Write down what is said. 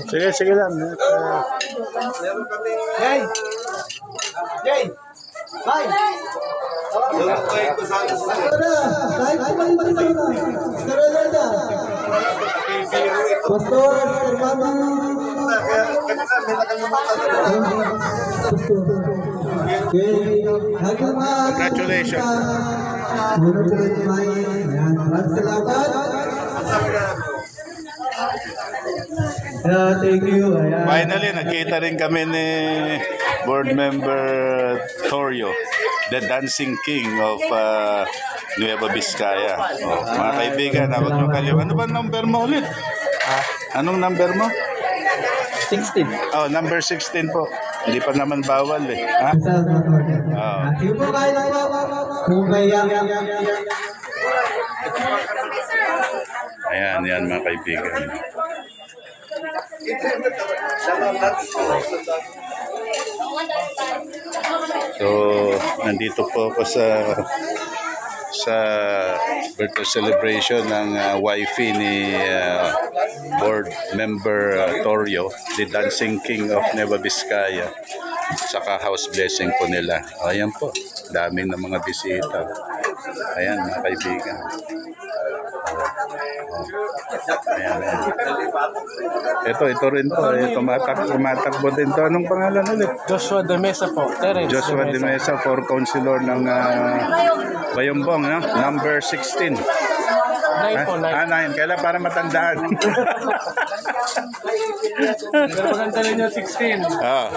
Sige, sige lang. Jay! Jay! Bye! Pastor, Congratulations. Thank you. Finally, nakita rin kami ni board member Torio, the dancing king of Nueva Vizcaya. Oh, mga kaibigan, huwag nyo kalimutan. Ano ba number mo ulit? Anong number mo? 16. Oh, number 16 po. Hindi pa naman bawal eh. Ha? Oh. Ayan, yan mga kaibigan. So, nandito po ako sa birthday celebration ng wifey ni board member Torio, the dancing king of Nueva Vizcaya. Saka house blessing po nila. Ayan po, daming ng mga bisita. Ayan mga kaibigan. Ayan, ayan. Ito rin po. Tumatakbo din to. Anong pangalan ulit? Joshua de Mesa po. Terence Joshua de Mesa, for councilor ng Bayombong, no? Number 16. 9 po, 9. 9. Kailan para matandaan? Pero maganda rin yung 16. Ah.